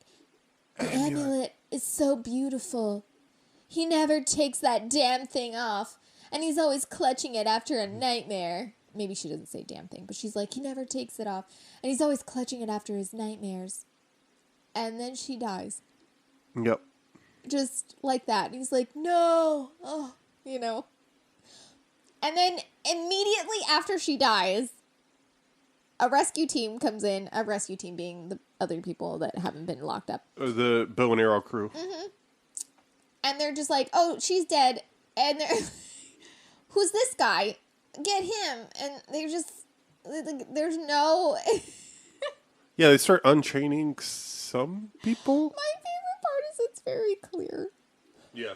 the amulet is so beautiful. He never takes that damn thing off, and he's always clutching it after a nightmare. Maybe she doesn't say damn thing, but she's like, he never takes it off, and he's always clutching it after his nightmares. And then she dies. Yep. Just like that. And he's like, no. Oh, you know. And then immediately after she dies, a rescue team comes in. A rescue team being the other people that haven't been locked up. The bow and arrow crew. Mm-hmm. And they're just like, oh, she's dead. And they're, who's this guy? Get him. And they're just, there's no... Yeah, they start unchaining some people. My favorite part is it's very clear. Yeah.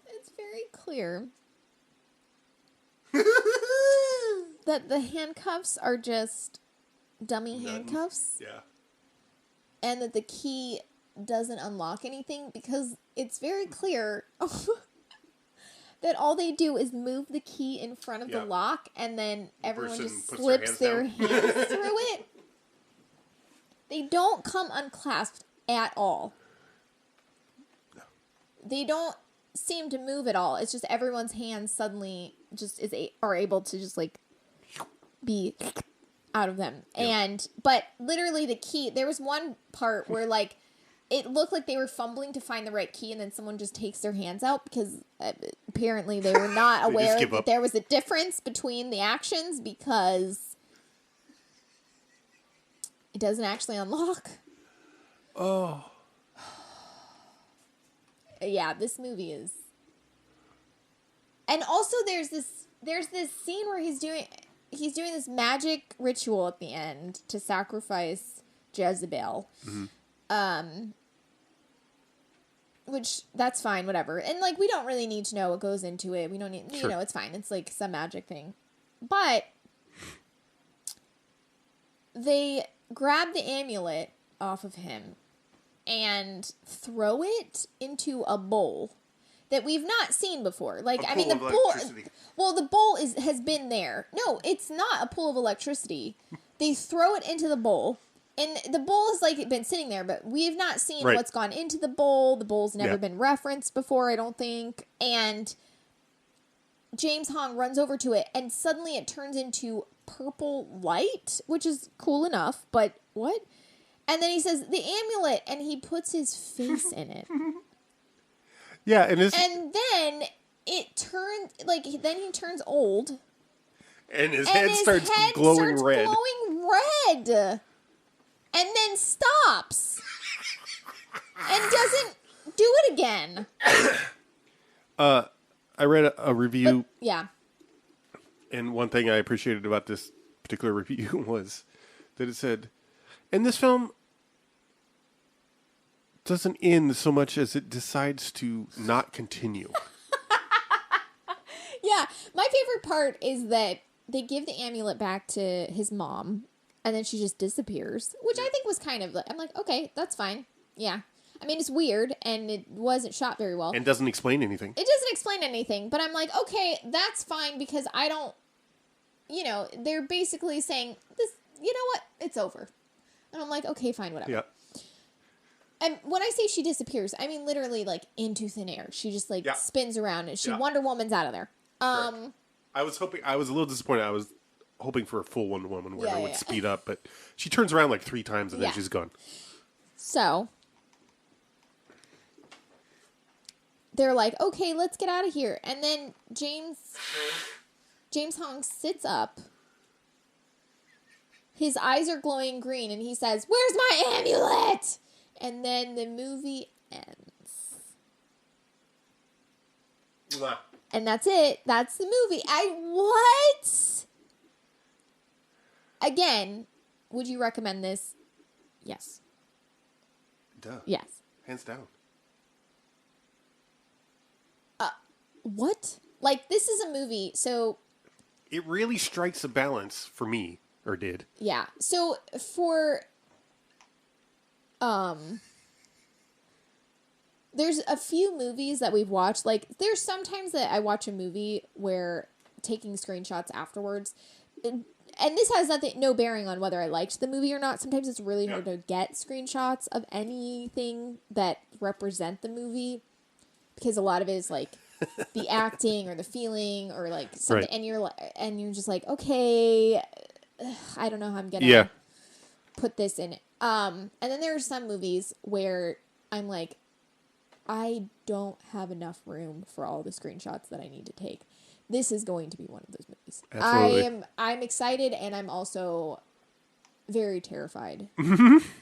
It's very clear that the handcuffs are just dummy handcuffs. Yeah. And that the key doesn't unlock anything because it's very clear that all they do is move the key in front of the lock and then everyone just slips their hands through it. They don't come unclasped at all. No. They don't seem to move at all. It's just everyone's hands suddenly just are able to just like be out of them. Yep. But literally the key, there was one part where like it looked like they were fumbling to find the right key, and then someone just takes their hands out because apparently they were not aware that there was a difference between the actions because it doesn't actually unlock. Oh. Yeah, this movie is. And also there's this scene where he's doing this magic ritual at the end to sacrifice Jezebel. Mm-hmm. Which, that's fine, whatever. And, like, we don't really need to know what goes into it. We don't need, you know, it's fine. It's, like, some magic thing. But they grab the amulet off of him and throw it into a bowl that we've not seen before. Like, I mean, the bowl... Well, the bowl has been there. No, it's not a pool of electricity. They throw it into the bowl. And the bowl has, like, been sitting there, but we've not seen what's gone into the bowl. The bowl's never been referenced before, I don't think. And James Hong runs over to it, and suddenly it turns into purple light, which is cool enough, but what? And then he says, the amulet, and he puts his face in it. Yeah, and then it turns, like, then he turns old. And his head starts glowing red. And then stops. And doesn't Do it again. I read a review. Yeah. And one thing I appreciated about this particular review was that it said, and this film doesn't end so much as it decides to not continue. Yeah. My favorite part is that they give the amulet back to his mom, and then she just disappears, which I think was kind of, I'm like, okay, that's fine. Yeah. I mean, it's weird, and it wasn't shot very well. And doesn't explain anything. It doesn't explain anything, but I'm like, okay, that's fine, because I don't, they're basically saying, this, you know what, it's over. And I'm like, okay, fine, whatever. Yeah. And when I say she disappears, I mean literally, like, into thin air. She just, spins around, and she Wonder Woman's out of there. I was a little disappointed. I was hoping for a full Wonder Woman where it would speed up, but she turns around like 3 times and then she's gone. So they're like, okay, let's get out of here. And then James Hong sits up. His eyes are glowing green, and he says, "Where's my amulet?" And then the movie ends. Mwah. And that's it. That's the movie. What? Again, would you recommend this? Yes. Duh. Yes. Hands down. What? Like, this is a movie, so... It really strikes a balance for me, or did. Yeah. So, for... There's a few movies that we've watched. Like, there's sometimes that I watch a movie where taking screenshots afterwards... And this has no bearing on whether I liked the movie or not. Sometimes it's really hard to get screenshots of anything that represent the movie. Because a lot of it is, like... the acting or the feeling or like something, right. and you're just like, okay, I don't know how I'm gonna put this in it. And then there are some movies where I'm like, I don't have enough room for all the screenshots that I need to take. This is going to be one of those movies. Absolutely. I'm excited, and I'm also very terrified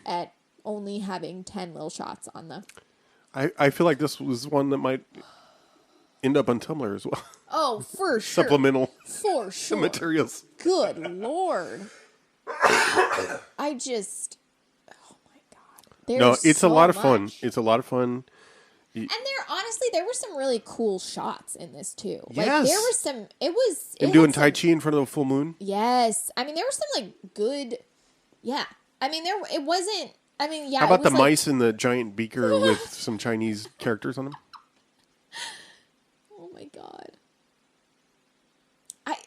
at only having 10 little shots on the. I feel like this was one that might end up on Tumblr as well. Oh, for sure. Supplemental. For sure. Materials. Good Lord. I just... Oh, my God. No, it's so a lot of much. fun. It's a lot of fun. And there were some really cool shots in this, too. Like, yes. there were some... And doing Tai Chi in front of the full moon. Yes. I mean, there were some, like, good... Yeah. I mean, it wasn't... I mean, yeah. How about the mice in the giant beaker with some Chinese characters on them? Oh my God. Oh my God.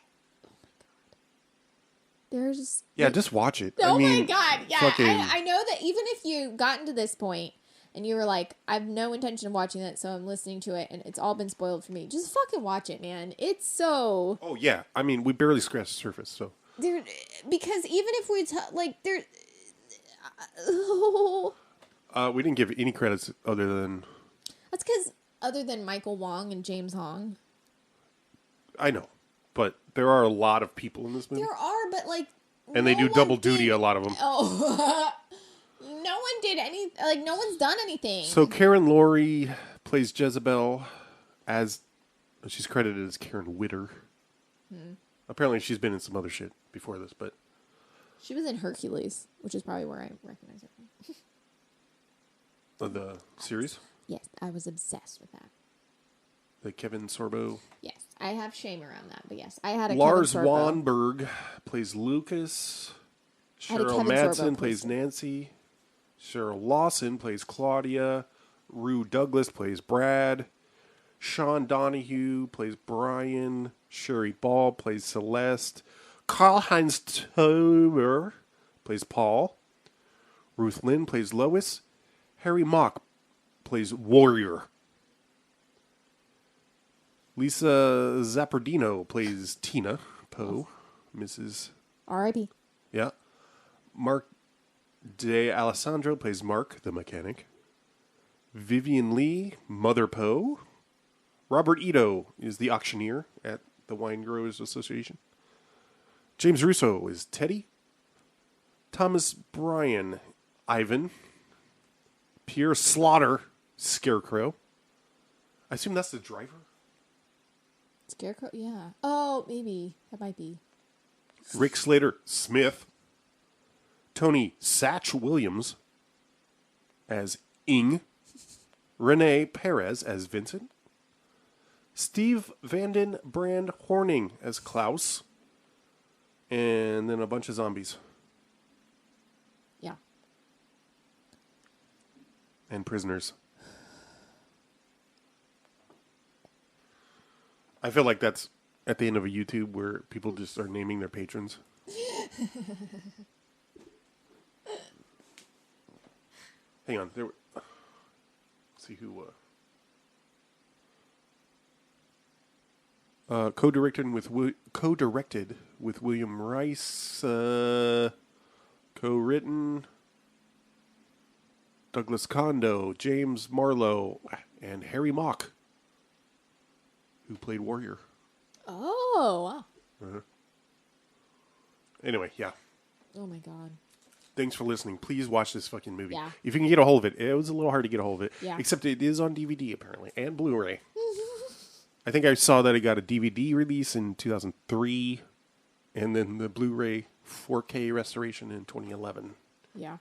There's... Yeah, just watch it. Oh my God. Yeah. Fucking... I know that even if you gotten to this point and you were like, I have no intention of watching that, so I'm listening to it and it's all been spoiled for me, just fucking watch it, man. It's so... Oh yeah. I mean, we barely scratched the surface, so... Because even if we... we didn't give any credits other than... That's because other than Michael Wong and James Hong. I know, but there are a lot of people in this movie. There are, but like... And they do double duty, a lot of them. Oh. No one did any... Like, no one's done anything. So Karen Laurie plays Jezebel as... She's credited as Karen Witter. Apparently she's been in some other shit before this, but... She was in Hercules, which is probably where I recognize her from. The series? Yes, I was obsessed with that. The Kevin Sorbo. Yes, I have shame around that, but yes, I had a Lars Kevin Sorbo. Wanberg plays Lucas. I had a Cheryl Kevin Madsen Sorbo plays poster. Nancy. Cheryl Lawson plays Claudia. Rue Douglas plays Brad. Sean Donahue plays Brian. Sherry Ball plays Celeste. Karl-Heinz Tober plays Paul. Ruth Lynn plays Lois. Harry Mock plays Warrior. Lisa Zappardino plays Tina Poe, Mrs. R.I.P. Yeah. Mark De Alessandro plays Mark, the mechanic. Vivian Lee, Mother Poe. Robert Ito is the auctioneer at the Wine Growers Association. James Russo is Teddy. Thomas Bryan, Ivan. Pierre Slaughter, Scarecrow. I assume that's the driver. Scarecrow? Yeah. Oh, maybe. That might be. Rick Slater, Smith. Tony Satch Williams as Ing. Renee Perez as Vincent. Steve Vanden Brand Horning as Klaus. And then a bunch of zombies. Yeah. And prisoners. I feel like that's at the end of a YouTube where people just are naming their patrons. Hang on. Let's see who... co-directed with William Rice. Co-written Douglas Kondo, James Marlowe, and Harry Mock, who played Warrior. Oh, wow. Anyway, yeah. Oh, my God. Thanks for listening. Please watch this fucking movie. Yeah. If you can get a hold of it. It was a little hard to get a hold of it. Yeah. Except it is on DVD, apparently, and Blu-ray. I think I saw that it got a DVD release in 2003, and then the Blu-ray 4K restoration in 2011. Yeah.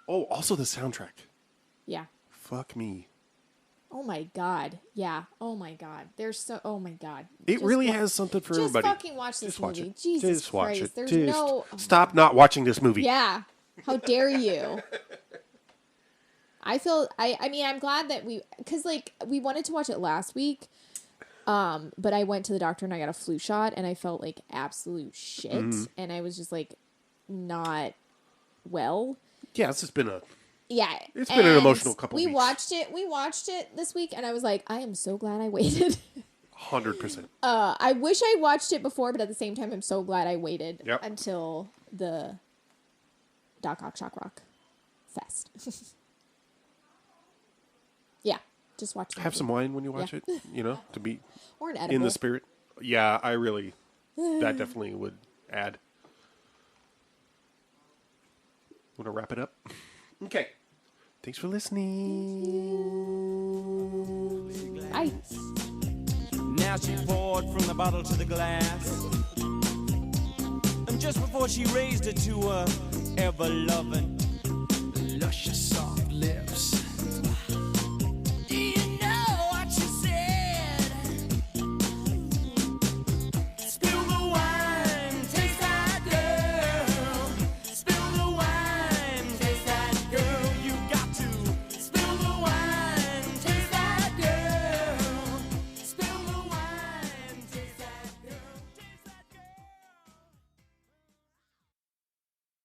Oh, also the soundtrack. Yeah. Fuck me. Oh, my God. Yeah. Oh, my God. There's so... Oh, my God. It really has something for everybody. Just fucking watch this movie. It. Jesus Just watch Christ. it. There's Just no... Stop not watching this movie. Yeah. How dare you? I feel... I mean, I'm glad that we... Because, like, we wanted to watch it last week, but I went to the doctor and I got a flu shot, and I felt like absolute shit. Mm-hmm. And I was just, like, not well. Yeah, it's just been a... Yeah. It's been an emotional couple weeks. We watched it this week, and I was like, I am so glad I waited. 100%. I wish I watched it before, but at the same time, I'm so glad I waited until the DocOctShockRock Fest. Yeah, just watch it. Have some wine when you watch it, you know, to be or an edible. In the spirit. Yeah, I really, that definitely would add. Want to wrap it up? Okay. Thanks for listening. Bye. Now she poured from the bottle to the glass, and just before she raised it to her ever-loving